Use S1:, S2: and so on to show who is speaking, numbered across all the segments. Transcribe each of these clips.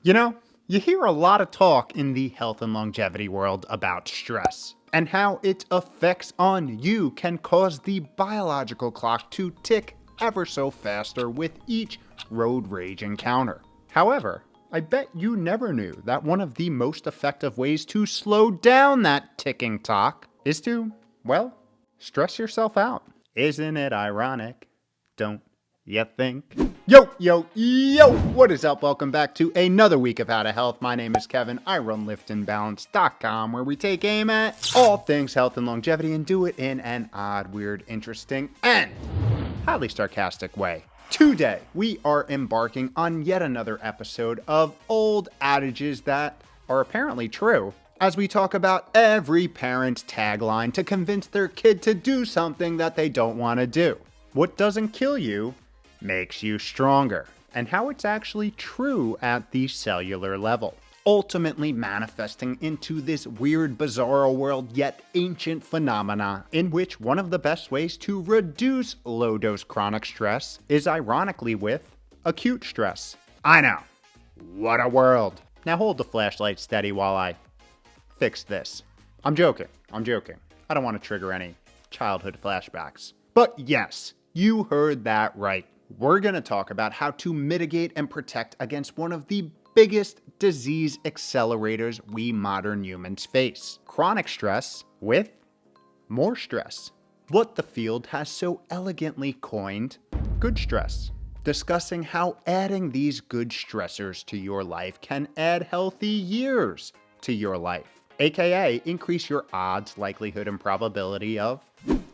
S1: You know, you hear a lot of talk in the health and longevity world about stress and how its effects on you can cause the biological clock to tick ever so faster with each road rage encounter. However, I bet you never knew that one of the most effective ways to slow down that ticking clock is to, well, stress yourself out. Isn't it ironic? Don't you think? Yo, what is up? Welcome back to another week of How to Health. My name is Kevin. I run liftandbalance.com, where we take aim at all things health and longevity and do it in an odd, weird, interesting, and highly sarcastic way. Today, we are embarking on yet another episode of old adages that are apparently true, as we talk about every parent's tagline to convince their kid to do something that they don't want to do. What doesn't kill you makes you stronger, and how it's actually true at the cellular level, ultimately manifesting into this weird, bizarro world yet ancient phenomena in which one of the best ways to reduce low-dose chronic stress is ironically with acute stress. I know, what a world. Now hold the flashlight steady while I fix this. I'm joking. I don't want to trigger any childhood flashbacks. But yes, you heard that right. We're going to talk about how to mitigate and protect against one of the biggest disease accelerators we modern humans face: chronic stress with more stress. What the field has so elegantly coined good stress. Discussing how adding these good stressors to your life can add healthy years to your life, aka increase your odds, likelihood, and probability of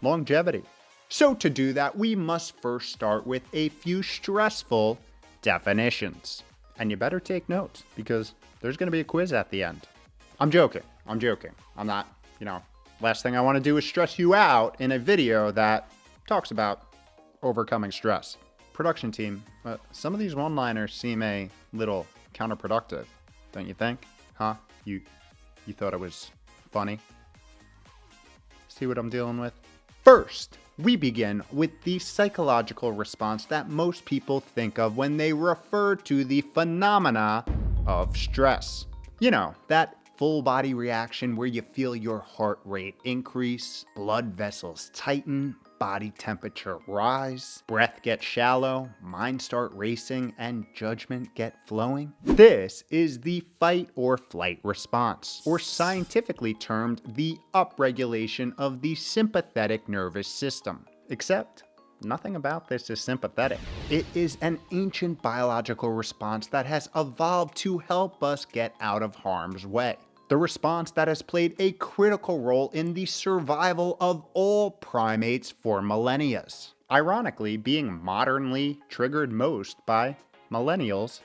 S1: longevity. So to do that, we must first start with a few stressful definitions. And you better take notes, because there's going to be a quiz at the end. I'm joking. I'm not, last thing I want to do is stress you out in a video that talks about overcoming stress. Production team, some of these one-liners seem a little counterproductive, don't you think? Huh? You thought it was funny? See what I'm dealing with? First, we begin with the psychological response that most people think of when they refer to the phenomena of stress. You know, that full body reaction where you feel your heart rate increase, blood vessels tighten, body temperature rise, breath get shallow, mind start racing, and judgment get flowing. This is the fight or flight response, or scientifically termed the upregulation of the sympathetic nervous system. Except, nothing about this is sympathetic. It is an ancient biological response that has evolved to help us get out of harm's way. The response that has played a critical role in the survival of all primates for millennia. Ironically, being modernly triggered most by millennials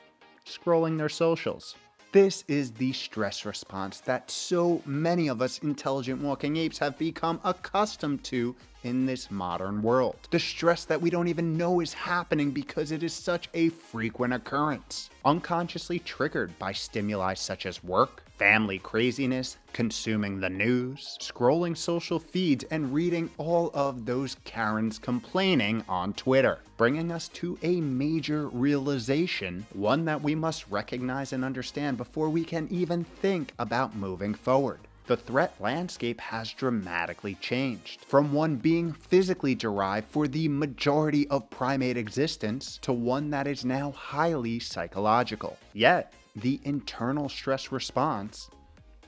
S1: scrolling their socials. This is the stress response that so many of us intelligent walking apes have become accustomed to in this modern world. The stress that we don't even know is happening because it is such a frequent occurrence. Unconsciously triggered by stimuli such as work, family craziness, consuming the news, scrolling social feeds, and reading all of those Karens complaining on Twitter, bringing us to a major realization, one that we must recognize and understand before we can even think about moving forward. The threat landscape has dramatically changed, from one being physically derived for the majority of primate existence to one that is now highly psychological. Yet, the internal stress response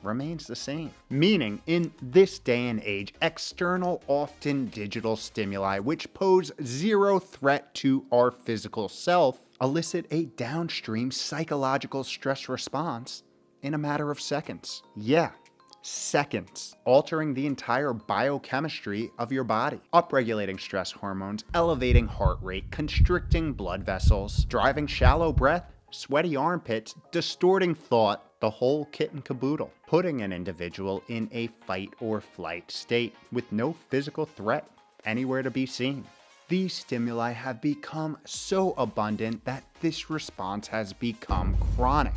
S1: remains the same. Meaning, in this day and age, external, often digital stimuli, which pose zero threat to our physical self, elicit a downstream psychological stress response in a matter of seconds. Yeah. Seconds, altering the entire biochemistry of your body, upregulating stress hormones, elevating heart rate, constricting blood vessels, driving shallow breath, sweaty armpits, distorting thought, the whole kit and caboodle, putting an individual in a fight or flight state with no physical threat anywhere to be seen. These stimuli have become so abundant that this response has become chronic,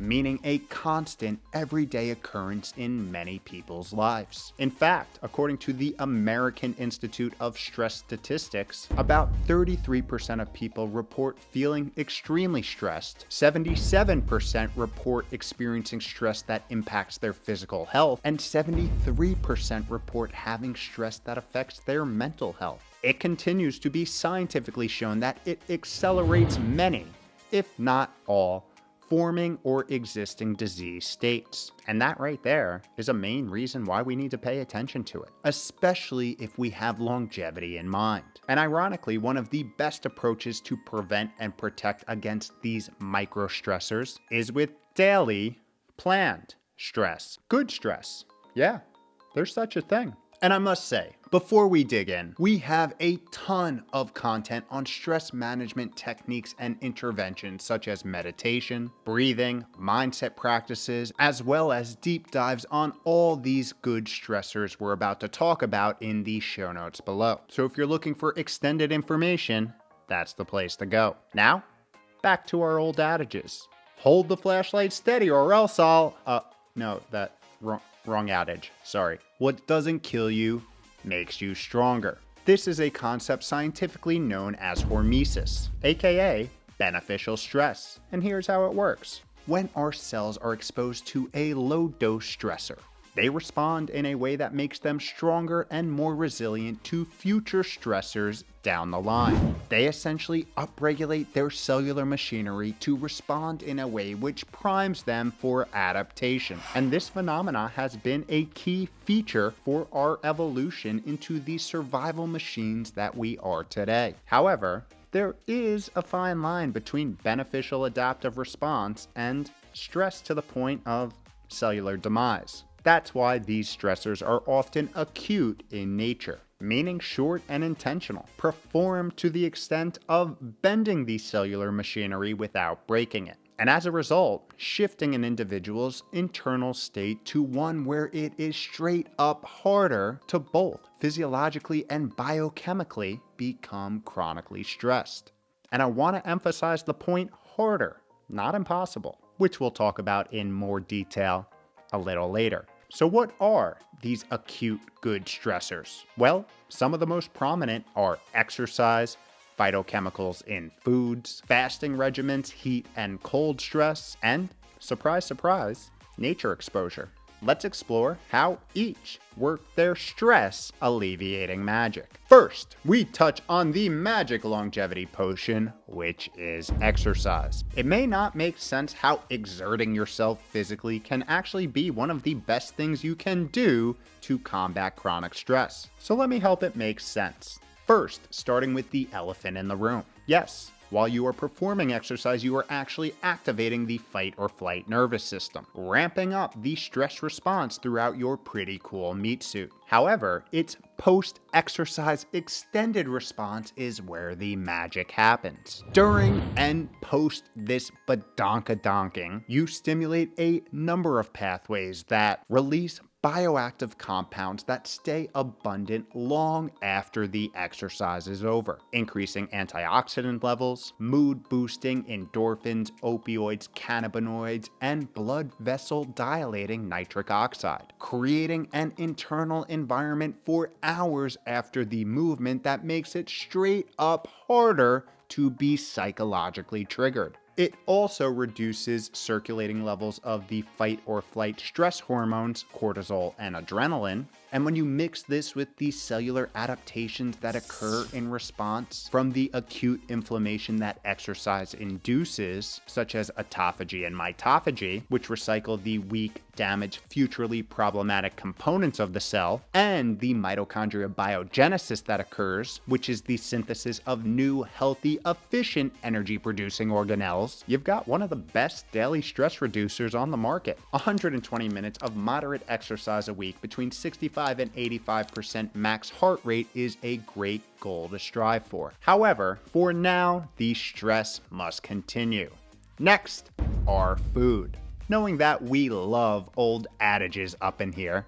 S1: meaning a constant, everyday occurrence in many people's lives. In fact, according to the American Institute of Stress Statistics, about 33% of people report feeling extremely stressed, 77% report experiencing stress that impacts their physical health, and 73% report having stress that affects their mental health. It continues to be scientifically shown that it accelerates many, if not all, forming or existing disease states. And that right there is a main reason why we need to pay attention to it, especially if we have longevity in mind. And ironically, one of the best approaches to prevent and protect against these micro stressors is with daily, planned stress. Good stress. Yeah, there's such a thing. And I must say, before we dig in, we have a ton of content on stress management techniques and interventions such as meditation, breathing, mindset practices, as well as deep dives on all these good stressors we're about to talk about in the show notes below. So if you're looking for extended information, that's the place to go. Now, back to our old adages. Hold the flashlight steady or else I'll, wrong adage, sorry. What doesn't kill you makes you stronger. This is a concept scientifically known as hormesis, aka beneficial stress. And here's how it works. When our cells are exposed to a low-dose stressor, they respond in a way that makes them stronger and more resilient to future stressors down the line. They essentially upregulate their cellular machinery to respond in a way which primes them for adaptation. And this phenomena has been a key feature for our evolution into the survival machines that we are today. However, there is a fine line between beneficial adaptive response and stress to the point of cellular demise. That's why these stressors are often acute in nature, meaning short and intentional, performed to the extent of bending the cellular machinery without breaking it. And as a result, shifting an individual's internal state to one where it is straight up harder to both physiologically and biochemically become chronically stressed. And I want to emphasize the point harder, not impossible, which we'll talk about in more detail a little later. So what are these acute good stressors? Well, some of the most prominent are exercise, phytochemicals in foods, fasting regimens, heat and cold stress, and, surprise, surprise, nature exposure. Let's explore how each work their stress alleviating magic. First, we touch on the magic longevity potion, which is exercise. It may not make sense how exerting yourself physically can actually be one of the best things you can do to combat chronic stress. So let me help it make sense. First, starting with the elephant in the room. Yes, while you are performing exercise, you are actually activating the fight or flight nervous system, ramping up the stress response throughout your pretty cool meat suit. However, its post-exercise extended response is where the magic happens. During and post this badonkadonking, you stimulate a number of pathways that release bioactive compounds that stay abundant long after the exercise is over, increasing antioxidant levels, mood-boosting endorphins, opioids, cannabinoids, and blood vessel dilating nitric oxide, creating an internal environment for hours after the movement that makes it straight up harder to be psychologically triggered. It also reduces circulating levels of the fight or flight stress hormones, cortisol and adrenaline. And when you mix this with the cellular adaptations that occur in response from the acute inflammation that exercise induces, such as autophagy and mitophagy, which recycle the weak, damaged, futurely problematic components of the cell, and the mitochondria biogenesis that occurs, which is the synthesis of new, healthy, efficient energy-producing organelles, you've got one of the best daily stress reducers on the market. 120 minutes of moderate exercise a week between 65 and 85% max heart rate is a great goal to strive for. However, for now, the stress must continue. Next, our food. Knowing that we love old adages up in here,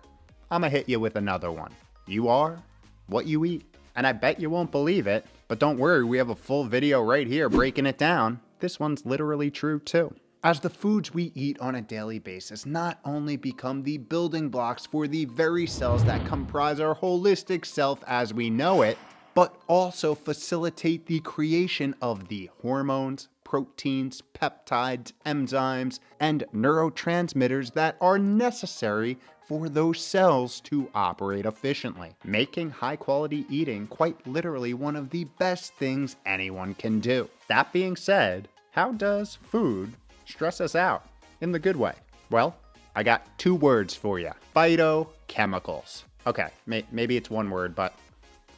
S1: I'ma hit you with another one. You are what you eat. And I bet you won't believe it, but don't worry, we have a full video right here breaking it down. This one's literally true too. as the foods we eat on a daily basis not only become the building blocks for the very cells that comprise our holistic self as we know it, but also facilitate the creation of the hormones, proteins, peptides, enzymes, and neurotransmitters that are necessary for those cells to operate efficiently, making high-quality eating quite literally one of the best things anyone can do. That being said, how does food stress us out in the good way? Well, I got 2 words for you. Phytochemicals. Okay, maybe it's 1 word, but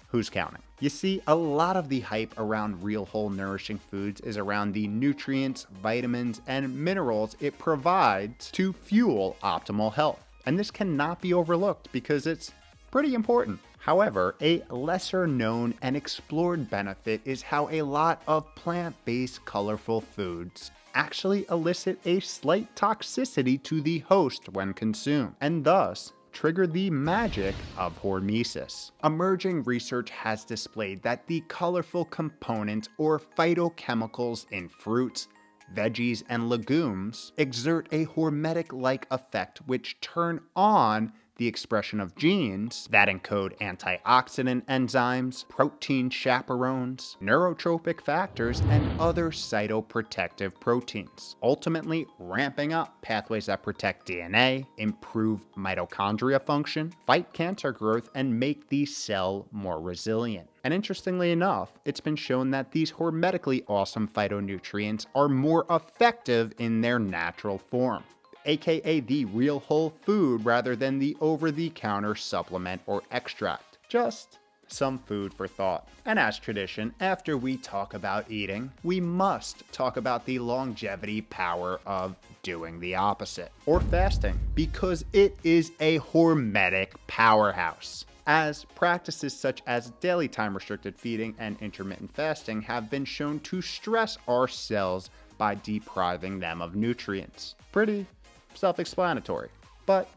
S1: who's counting? You see, a lot of the hype around real whole nourishing foods is around the nutrients, vitamins, and minerals it provides to fuel optimal health. And this cannot be overlooked because it's pretty important. However, a lesser known and explored benefit is how a lot of plant-based colorful foods actually elicit a slight toxicity to the host when consumed, and thus trigger the magic of hormesis. Emerging research has displayed that the colorful components or phytochemicals in fruits, veggies, and legumes exert a hormetic-like effect which turn on the expression of genes that encode antioxidant enzymes, protein chaperones, neurotropic factors, and other cytoprotective proteins, ultimately ramping up pathways that protect DNA, improve mitochondria function, fight cancer growth, and make the cell more resilient. And interestingly enough, it's been shown that these hormetically awesome phytonutrients are more effective in their natural form, aka the real whole food rather than the over-the-counter supplement or extract. Just some food for thought. And as tradition, after we talk about eating, we must talk about the longevity power of doing the opposite, or fasting, because it is a hormetic powerhouse. As practices such as daily time-restricted feeding and intermittent fasting have been shown to stress our cells by depriving them of nutrients. Pretty self-explanatory. But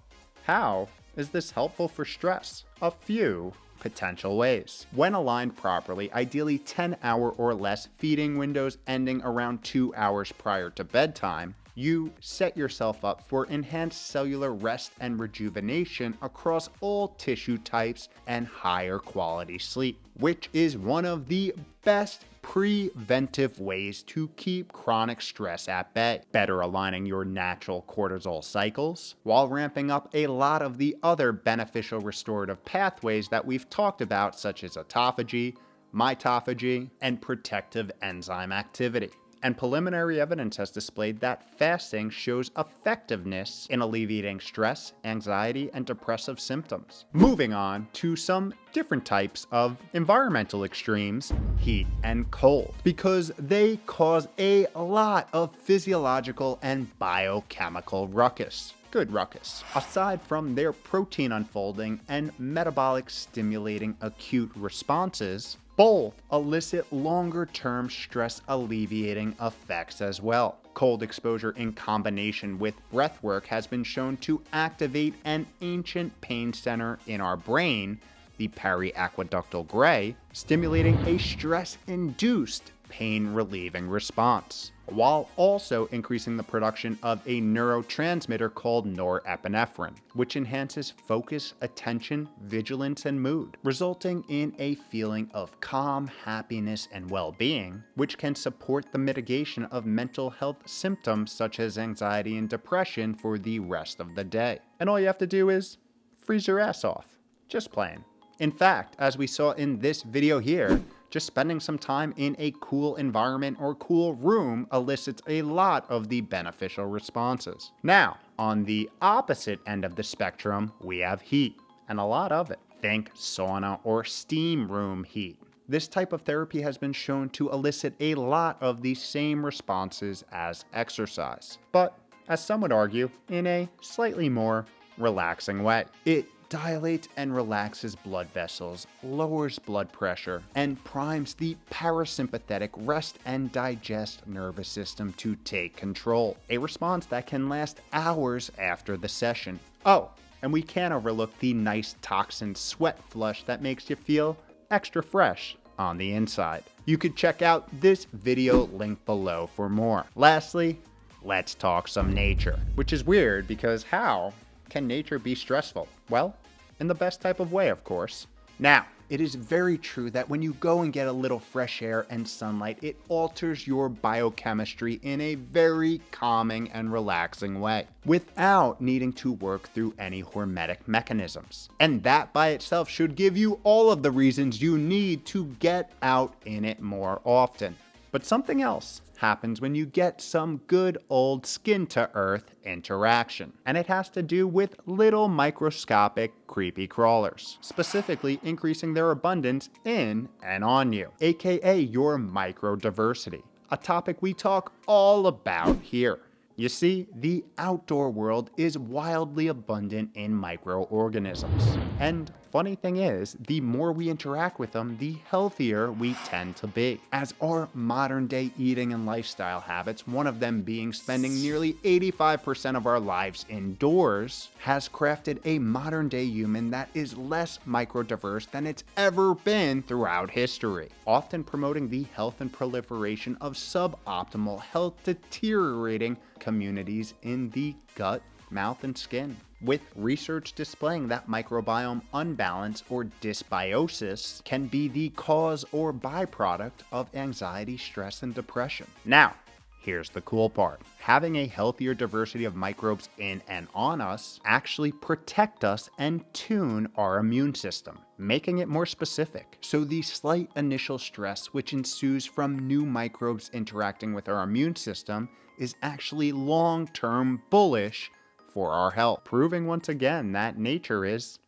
S1: how is this helpful for stress? A few potential ways. When aligned properly, ideally 10-hour or less feeding windows ending around 2 hours prior to bedtime, you set yourself up for enhanced cellular rest and rejuvenation across all tissue types and higher quality sleep, which is one of the best preventive ways to keep chronic stress at bay, better aligning your natural cortisol cycles, while ramping up a lot of the other beneficial restorative pathways that we've talked about, such as autophagy, mitophagy, and protective enzyme activity. And preliminary evidence has displayed that fasting shows effectiveness in alleviating stress, anxiety, and depressive symptoms. Moving on to some different types of environmental extremes, heat and cold, because they cause a lot of physiological and biochemical ruckus. Good ruckus. Aside from their protein unfolding and metabolic stimulating acute responses, both elicit longer-term stress alleviating effects as well. Cold exposure in combination with breath work has been shown to activate an ancient pain center in our brain, the periaqueductal gray, stimulating a stress-induced pain-relieving response, while also increasing the production of a neurotransmitter called norepinephrine, which enhances focus, attention, vigilance, and mood, resulting in a feeling of calm, happiness, and well-being, which can support the mitigation of mental health symptoms such as anxiety and depression for the rest of the day. And all you have to do is freeze your ass off. Just playing. In fact, as we saw in this video here, just spending some time in a cool environment or cool room elicits a lot of the beneficial responses. Now, on the opposite end of the spectrum, we have heat, and a lot of it. Think sauna or steam room heat. This type of therapy has been shown to elicit a lot of the same responses as exercise, but, as some would argue, in a slightly more relaxing way. It dilates and relaxes blood vessels, lowers blood pressure, and primes the parasympathetic rest and digest nervous system to take control, a response that can last hours after the session. Oh, and we can't overlook the nice toxin sweat flush that makes you feel extra fresh on the inside. You could check out this video link below for more. Lastly, let's talk some nature. Which is weird because how can nature be stressful? Well, in the best type of way, of course. Now, it is very true that when you go and get a little fresh air and sunlight, it alters your biochemistry in a very calming and relaxing way, without needing to work through any hormetic mechanisms. And that by itself should give you all of the reasons you need to get out in it more often. But something else happens when you get some good old skin-to-earth interaction. And it has to do with little microscopic creepy crawlers, specifically increasing their abundance in and on you, aka your microdiversity, a topic we talk all about here. You see, the outdoor world is wildly abundant in microorganisms. And funny thing is, the more we interact with them, the healthier we tend to be. As our modern day eating and lifestyle habits, one of them being spending nearly 85% of our lives indoors, has crafted a modern day human that is less microdiverse than it's ever been throughout history, often promoting the health and proliferation of suboptimal, health deteriorating communities in the gut, mouth, and skin, with research displaying that microbiome unbalance or dysbiosis can be the cause or byproduct of anxiety, stress, and depression. Now, here's the cool part. Having a healthier diversity of microbes in and on us actually protect us and tune our immune system, making it more specific. So the slight initial stress which ensues from new microbes interacting with our immune system is actually long-term bullish for our health, proving once again that nature is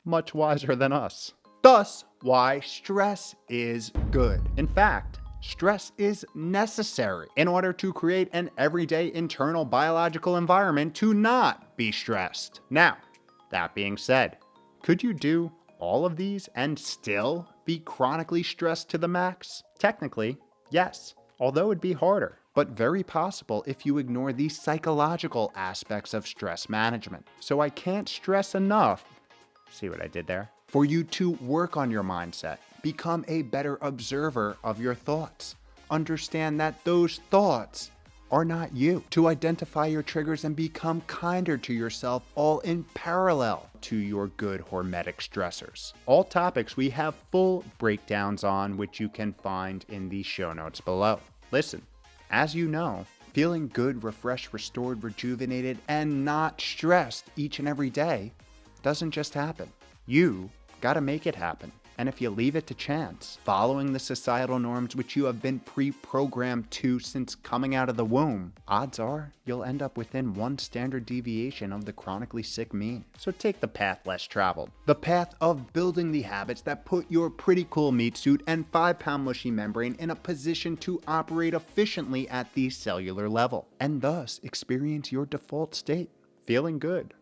S1: much wiser than us. Thus, why stress is good. In fact, stress is necessary in order to create an everyday internal biological environment to not be stressed. Now, that being said, could you do all of these and still be chronically stressed to the max? Technically, yes, although it'd be harder, but very possible if you ignore the psychological aspects of stress management. So I can't stress enough, see what I did there, for you to work on your mindset, become a better observer of your thoughts, understand that those thoughts are not you, to identify your triggers and become kinder to yourself, all in parallel to your good hormetic stressors. All topics we have full breakdowns on, which you can find in the show notes below. Listen, as you know, feeling good, refreshed, restored, rejuvenated, and not stressed each and every day doesn't just happen. You gotta make it happen. And if you leave it to chance, following the societal norms which you have been pre-programmed to since coming out of the womb, odds are you'll end up within one standard deviation of the chronically sick mean. So take the path less traveled. The path of building the habits that put your pretty cool meat suit and 5-pound mushy membrane in a position to operate efficiently at the cellular level, and thus experience your default state, feeling good,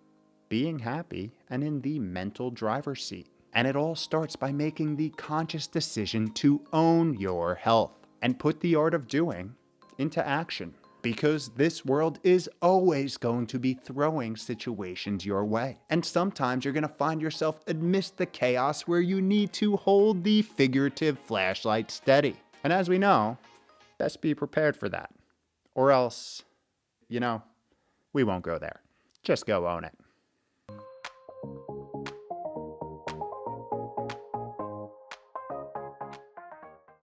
S1: being happy, and in the mental driver's seat. And it all starts by making the conscious decision to own your health and put the art of doing into action. Because this world is always going to be throwing situations your way. And sometimes you're going to find yourself amidst the chaos where you need to hold the figurative flashlight steady. And as we know, best be prepared for that. Or else, we won't go there. Just go own it.